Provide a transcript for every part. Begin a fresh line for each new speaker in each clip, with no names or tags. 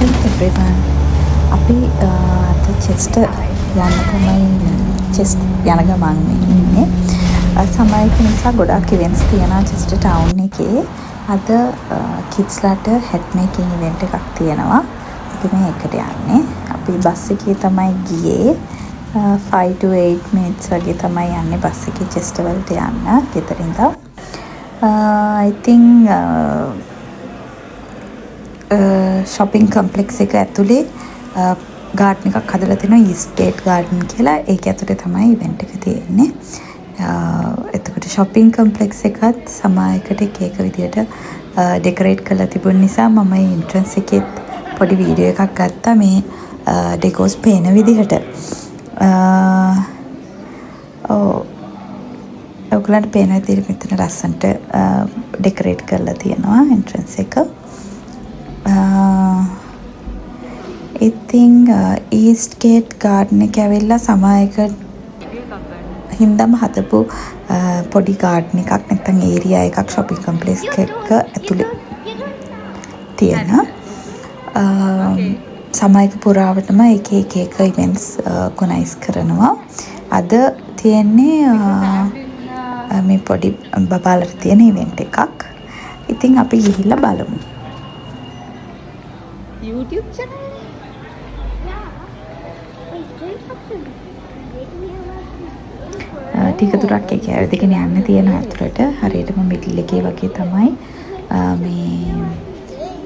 Hello everyone. අපි අද chest යන්න තමයි චෙස්ට යන ගමන් ඉන්නේ. සමයික නිසා ගොඩක් ඉවෙන්ට්ස් තියෙනවා චෙස්ට ටවුන් එකේ. අද කිඩ්ස්ලාට හැට් මේකින් ඉවෙන්ට් එකක් තියෙනවා. අපි මේකට යන්නේ. අපි බස් එකේ තමයි ගියේ. 5 to 8 minutes වගේ තමයි යන්නේ බස් එකේ චෙස්ට වලට යන්න ගෙදරින් ඉඳන්. I think shopping complex එක ඇතුලේ garden එකක් හදලා තිනවා East Gate Garden කියලා. ඒක ඇතුලේ තමයි event එක තියෙන්නේ. එතකොට shopping complex එකත් සමායකට එක එක විදියට decorate කරලා තිබුණ නිසා මම entrance එකේ පොඩි වීඩියෝ එකක් ගත්තා මේ decors පේන විදිහට. ඔයගලන්ට පේන විදිහට මෙතන ලස්සනට decorate කරලා තියෙනවා entrance එක. ඉතින් East Gate Garden එක ඇවිල්ලා සමායක හින්දාම හදපු පොඩි garden එකක් නැත්නම් area එකක් shopping complex එක ඇතුලේ තියෙන. සමායක පුරාවටම එක events organize කරනවා. අද තියෙන්නේ මේ පොඩි බබාලට තියෙන event එකක්. ඉතින් අපි ගිහිල්ලා බලමු. YouTube channel? ටික දුරක් ඒක ඇවිදගෙන යන්න තියෙන අතරට හරියටම මිඩල් එකේ වගේ තමයි මේ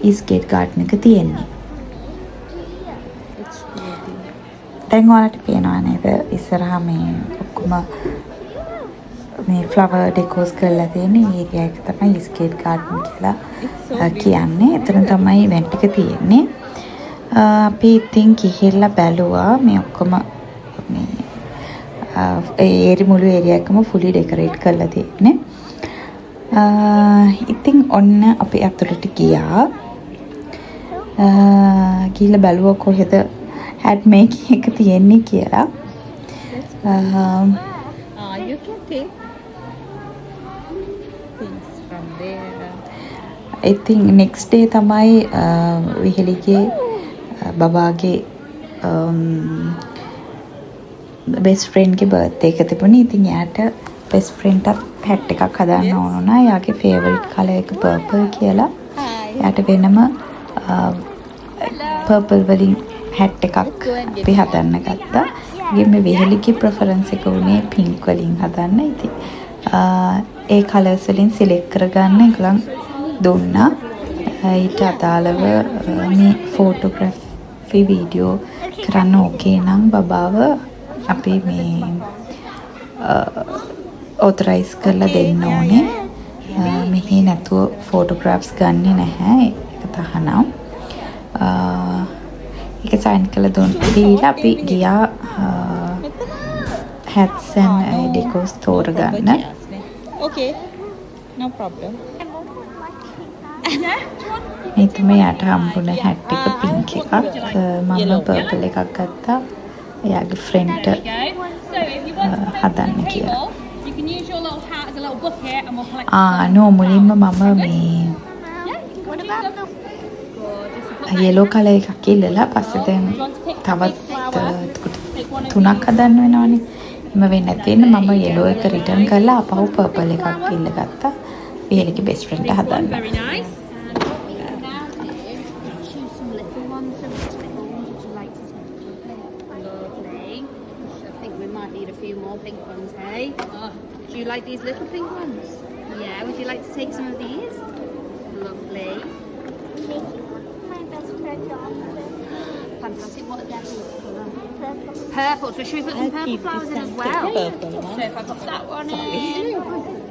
East Gate Garden එක තියෙන්නේ. දැන් ඔයාලට පේනවා නේද ඉස්සරහා මේ ඔක්කොම මේ flower decors කරලා තියෙන area එක තමයි East Gate Garden කියලා කියන්නේ. එතන තමයි event එක තියෙන්නේ. අපි ඉතින් ගිහිල්ලා බැලුවා මේ ඔක්කොම මේ මුළු area එකම fully decorate කරලා තියෙන්නේ. ඉතින් ඔන්න අපි අතුලට ගියා. ගිහිල්ලා බැලුවා කොහෙද hat making එක තියෙන්නේ කියලා.
You can take things from there.
I think next day තමයි විහෙලිගේ බබාගේ best friend ගේ birthday එක තිබුණේ. ඉතින් යාට best friend ට hat එකක් හදාන්න ඕන වුණා. යාගේ favorite color එක purple කියලා. යාට වෙනම purple වලින් hat එකක් අපි හදන්න ගත්තා. මේ විහෙලිගේ preference එක උනේ pink වලින් හදන්න. ඉතින් ඒ කලර්ස් වලින් සිලෙක්ට් කරගන්න ඒගොල්ලන් දුන්නා. ඊට අදාළව මේ ෆොටෝග්‍රැෆි වීඩියෝ කරන්න ඕකේ නම් බබාව අපි මේ ඔතොරයිස් කරලා දෙන්න ඕනේ. මෙහි නැතුව ෆොටෝග්‍රැෆ්ස් ගන්නෙ නැහැ. ඒක තහනම්. ඒක සයින් කරලා දීලා අපි ගියා hats and decors තෝරගන්න.
Okay, no problem.
මේ තමයි යට හම්බුන hat එක pink එකක්. මම purple එකක් ගත්තා. එයාගේ friend හදන්න කියලා. මුලින්ම මම මේ yellow color එකක් ඉල්ලලා පස්සේ දැන් තවත් 3ක් හදන්න වෙනවනේ. එම වෙන්නේ නැති වෙන මම yellow එක return කරලා අපහු purple එකක් ඉල්ලගත්තා. විහෙලිගේ best friend හදන්න.
Do you like these little pink ones? Yeah, would you like to take some of these? Lovely.
My best friend
Fantastic. What are their purple? So should we put some purple flowers in as well? So if I put that one in,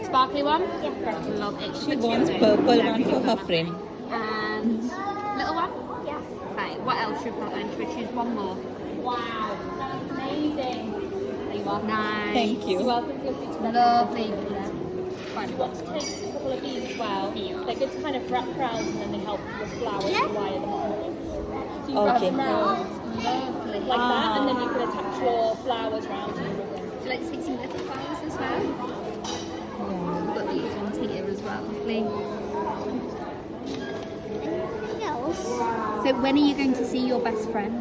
sparkly one? Yeah. Love it.
She wants purple one for her friend.
And little one?
Yeah.
Okay, what else should we put in? Should we choose one more?
Wow, that's amazing.
There you are. Nice.
Thank you.
Lovely.
You want to take a couple of these as well. They're good to kind of wrap around and then they help the flowers to wire them on. So you wrap
Okay.
them around
Lovely.
like that and then you can attach your flowers around you with them.
Would you like to take some little flowers as well? We've got these ones here as well. Lovely.
No.
else. So when are you going to see your best friend?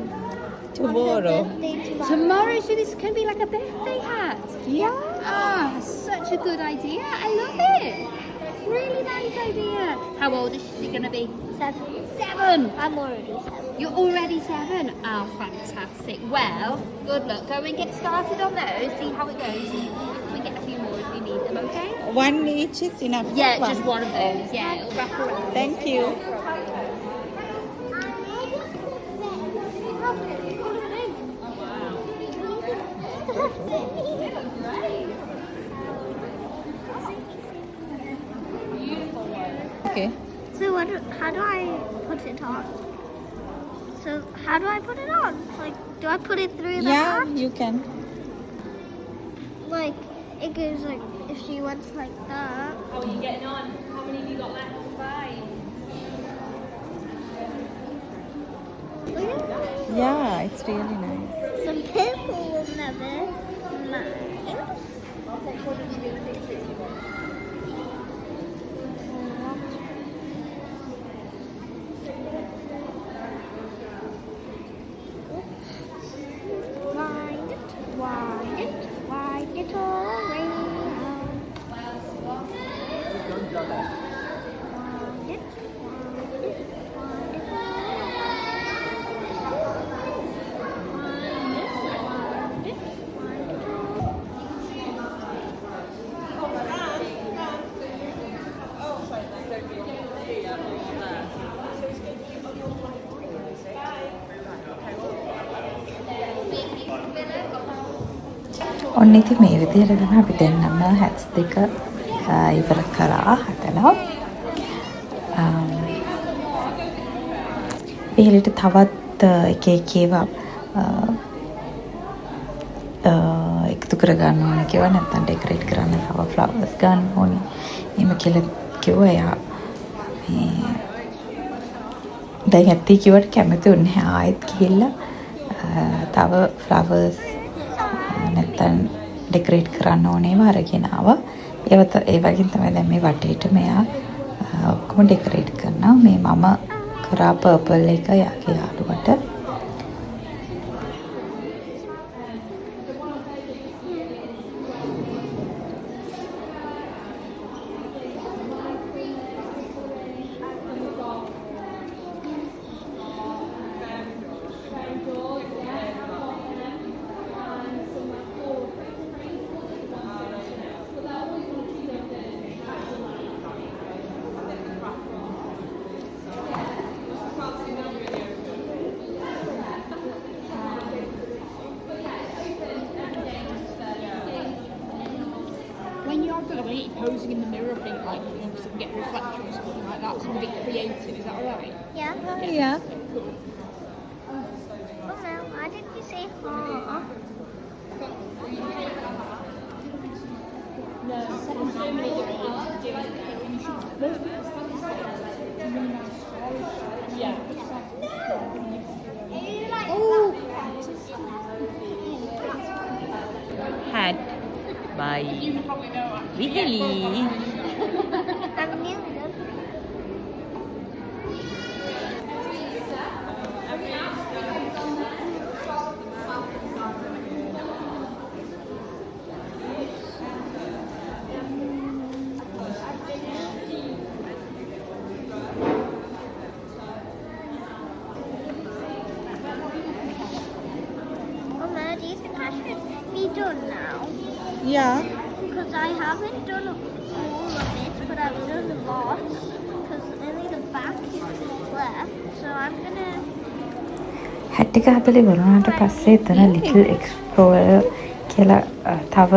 Tomorrow.
Tomorrow, so this can be like a birthday hat.
Yeah.
Ah, such a good idea. I love it. Really nice idea. How old is she going to be?
7.
7.
I'm already 7.
You're already 7. Oh, fantastic. Well, good luck. Go and get started on those. See how it goes. We get a few more if you need them, okay?
One each is enough.
Yeah, just one of those. Yeah, it'll wrap around.
Thank you. Okay.
So how do I put it on? So how do I put it on? Like, do I put it through the
Yeah,
hat?
you can.
Like, it goes like, if she wants like that.
How are you getting on? How many have you got left? 5.
Yeah, it's really nice.
Some people will never mind. Wind it all around. Wind it, wind it, wind it all around. Wind it, wind it all.
ඔන්න ඉතින් මේ විදිහට තමයි අපි දෙන්නම හැට්ස් දෙක ඉවර කරා හදලා. පිළිට තවත් එක එක ඒවා එකතු කරගන්න ඕනේ කිව්වා, නැත්නම් ඩෙකොරේට් කරන්න තව ෆ්ලවර්ස් ගන්න ඕනේ. එහෙම කියලා කිව්වා එයා. මේ දැන් ඇත්ති කිව්වට කැමති වුණේ ආයෙත් ගිහිල්ලා තව ෆ්ලවර්ස් නැත්නම් ඩෙකොරේට් කරන්න ඕනේ ඒවා අරගෙන ආවා. ඒ වගේ තමයි දැන් මේ වටේට මෙයා ඔක්කොම ඩෙකොරේට් කරනවා. මේ මම කරා පර්පල් එක යාගේ යාළුවට.
When you're posing in the mirror, I think like you know, get a reflection or something like that, something a bit creative. Is that alright?
Yeah.
Yeah.
Oh no, why did you say ha?
Hat by Viheli.
I'm new. Mama, do you think I should be done now?
Yeah.
Because I haven't done all of it, but I've done a lot. Because only the back is left. So I'm gonna.
Hat එක හදලා ඉවරුණාට පස්සේ එතන little explorer කියලා තව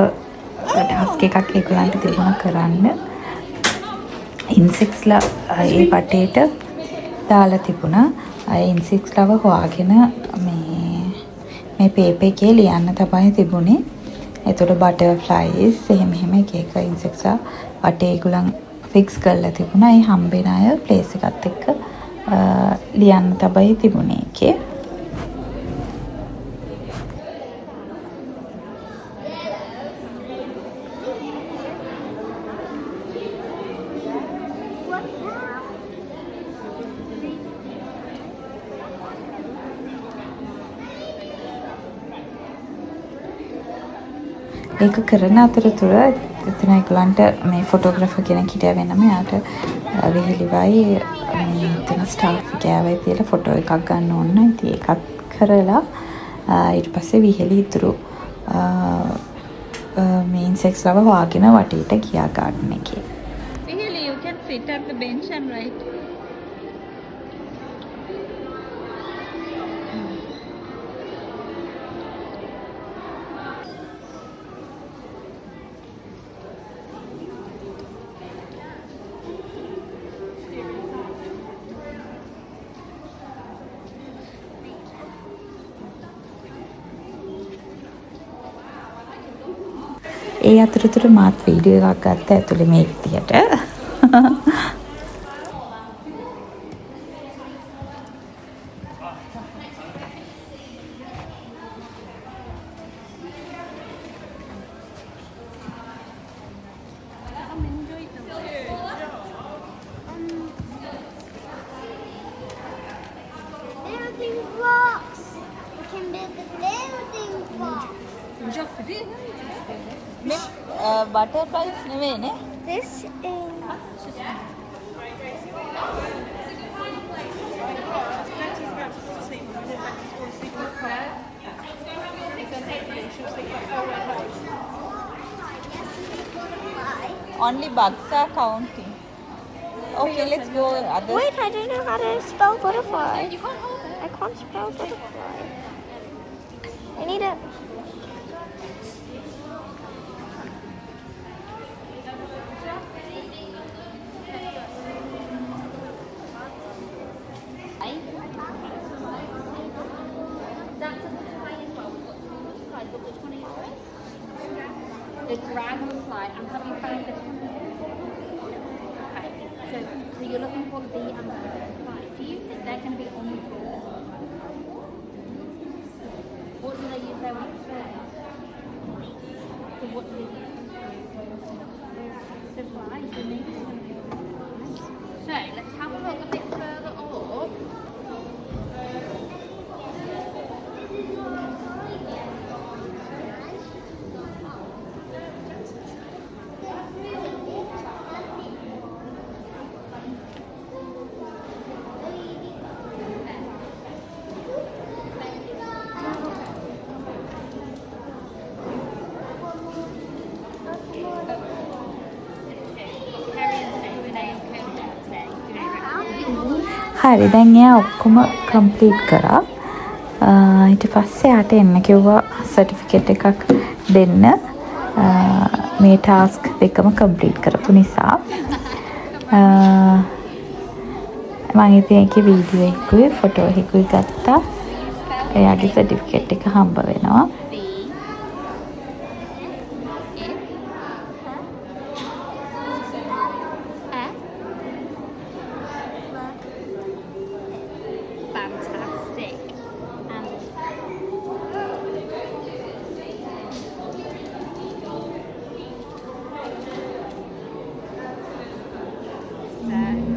task එකක් ඒගොල්ලන්ට තිබුණා කරන්න. ඉන්සෙක්ට්ස්ලා ඒ වටේට දාලා තිබුණා. අය ඉන්සෙක්ට්ස්ලව හොයාගෙන මේ පේපර් එකේ ලියන්න තමයි තිබුණේ. එතකොට බටර්ෆ්ලයිස් එහෙම එක එක ඉන්සෙක්ට්ස්ලා වටේ ඒගොල්ලන් ෆික්ස් කරලා තිබුණා. ඒ හම්බෙන අය ප්ලේස් එකත් එක්ක ලියන්න තමයි තිබුණේ ඒකේ.
What now?
ඒක කරන අතරතුර එතන ඒගොල්ලන්ට මේ ෆොටෝග්‍රැෆර් කෙනෙක් හිටියා වෙනම. එයාට විහිලිවයි එතන ස්ටාෆ් ගෑවයි තියලා ෆොටෝ එකක් ගන්න ඕන. ඉතින් ඒකත් කරලා ඊට පස්සේ විහිලි ඉතුරු මේ ඉන්සෙක්ට්ස් ලව හොයාගෙන වටේට ගියා ගාඩන් එකේ.
Really, you can sit at the bench and write.
ඒ අතරතුර මාත් වීඩියෝ එකක් ගත්තා ඇතුලේ මේ විදියට.
Building blocks. We can build the building blocks.
Butterflies නෙවෙයිනේ.
This is.
Only bugs are counting. Okay, let's go other.
Wait, I don't know how to spell butterfly. I can't spell butterfly. I need a.
That's a butterfly as well. We've got two butterflies, but which one are you doing? The dragonfly. And have you found this one? Okay. So you're looking for the butterfly. Do you think they're going to be on the floor? What do they use their wings for? So what do they use? To fly. So maybe it's going to be on the floor. So let's have a look a bit further up.
හරි දැන් එයා ඔක්කොම complete කරා. ඊට පස්සේ යාට එන්න කිව්වා සර්ටිෆිකේට් එකක් දෙන්න. මේ ටාස්ක් දෙකම කම්ප්ලීට් කරපු නිසා. මම ඉතින් ඒකේ වීඩියෝ එකකුයි ෆොටෝ එකකුයි ගත්තා. එයාගේ සර්ටිෆිකේට් එක හම්බ වෙනවා.
Fantastic. And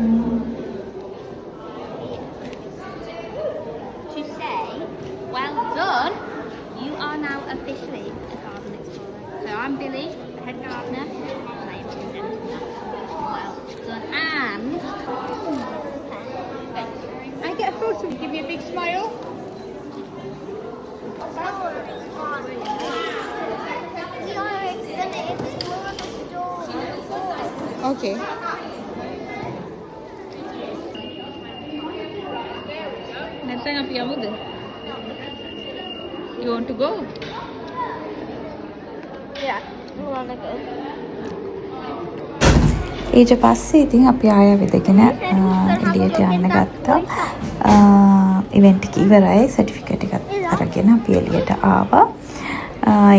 to say, well done, you are now officially a garden explorer. So I'm Billy, the head gardener, and I am presenting that. Well done. And I get a photo, give me a big smile.
We are gonna explore the store.
Okay. නැත්නම් අපි යමුද? You want to go?
Yeah, we wanna go.
ඊට පස්සේ ඉතින් අපි ආය වෙදගෙන එළියට යන්න ගත්තා. ඉවෙන්ට් එක ඉවරයි. සර්ටිෆිකේට් එකත් අරගෙන අපි එළියට ආවා.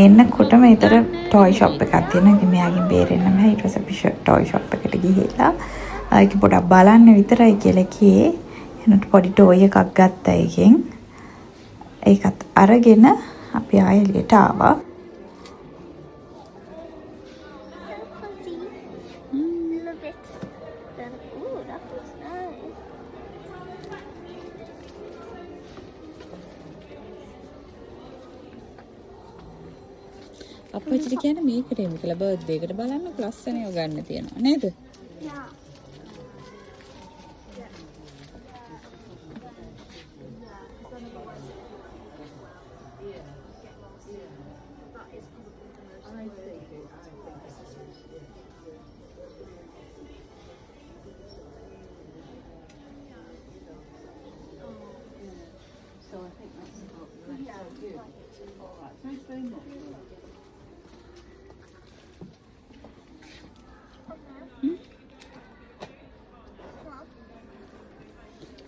එන්නකොටම ඊතර ටොයි ෂොප් එකක් තියෙනවා. ඉතින් මෙයාගෙන් බේරෙන්න බෑ. ඊට පස්සේ අපි ටොයි ෂොප් එකට ගිහිල්ලා ඒක පොඩක් බලන්න විතරයි කියලා කියේ. එනට පොඩි ටොයි එකක් ගත්තා එකෙන්. ඒකත් අරගෙන අපි ආය එළියට ආවා.
Love it. Then, ooh, that was nice.
අප්පච්චිට කියන්නේ මේකට එමු කියලා බර්ත්ඩේ එකට බලන්න ලස්සන ඒවා ගන්න තියෙනවා නේද?
Yeah.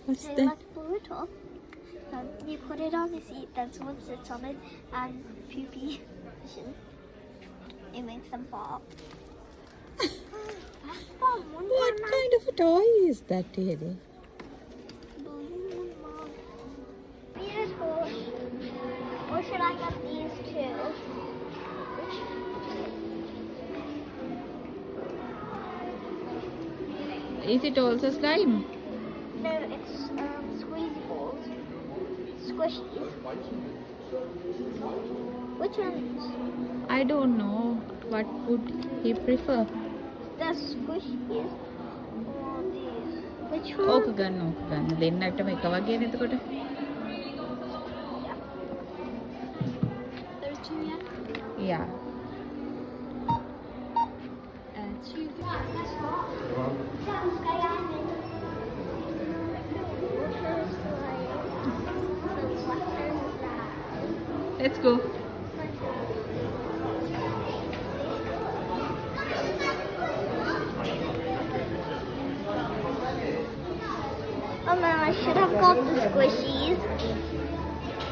What's
So you
that?
like to pull it up, you put it on the seat, then someone sits on it and poopy position. It makes them fall.
What kind of a toy is that really?
Beautiful. Or should I get these two?
Is it also slime?
No, it's squeezy balls. Squishies. Which ones?
I don't know. What would he prefer?
The squishies or these? Which one?
ඕක ගන්න. දෙන්නටම එක වගේනේ එතකොට.
There's two, yeah?
Yeah.
Two.
Let's go.
Oh man, I should have got the squishies.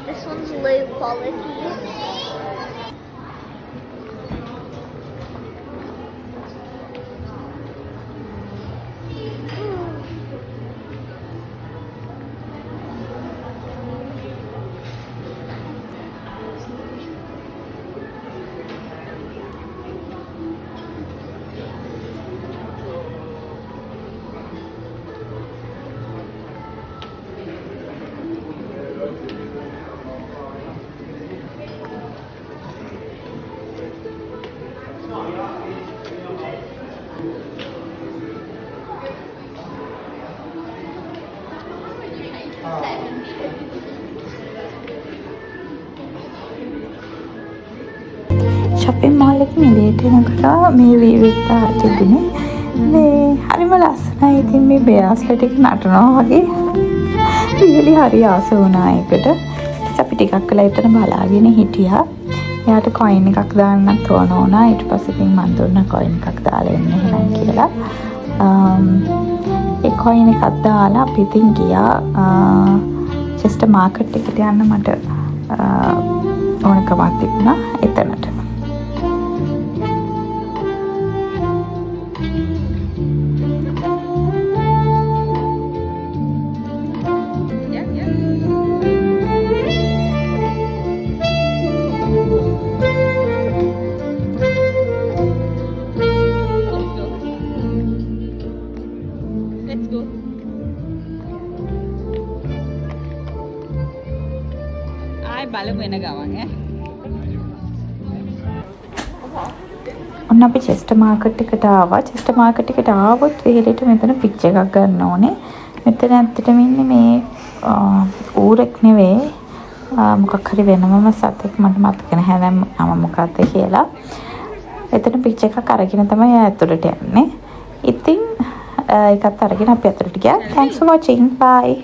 This one's low quality.
shopping mall එකකින් එළියට එනකොට මේ විවිධ තිබුණේ මේ හරිම ලස්සනයි. ඉතින් මේ බෙයාස්ලා ටික නටනවා වගේ really හරි ආස වුණා ඒකට. ඊට අපි ටිකක් වෙලා එතන බලාගෙන හිටියා. එයාට coin එකක් දාන්නත් ඕන වුණා. ඊට පස්සේ ඉතින් මම දුන්නා coin එකක් දාලා එන්න එහෙනම් කියලා. ඒ coin එකක් දාලා අපි ඉතින් ගියා just market එකට යන්න මට ඕනකමක් තිබුණා එතනට. බලමු එන ගමන් ඔන්න අපි චෙස්ටර් මාකට් එකට ආවා. චෙස්ටර් මාකට් එකට ආවොත් වෙහෙලට මෙතන පික්චර් එකක් ගන්න ඕනේ. මෙතන ඇත්තටම ඉන්නේ මේ ඌරෙක් නෙවෙයි මොකක් හරි වෙනමම සතෙක් මට මතක නැහැ දැන් මම මොකක්ද කියලා. එතන පික්චර් එකක් අරගෙන තමයි ඇතුළට යන්නේ. ඉතින් ඒකත් අරගෙන අපි ඇතුළට ගියා. Thanks for watching. Bye.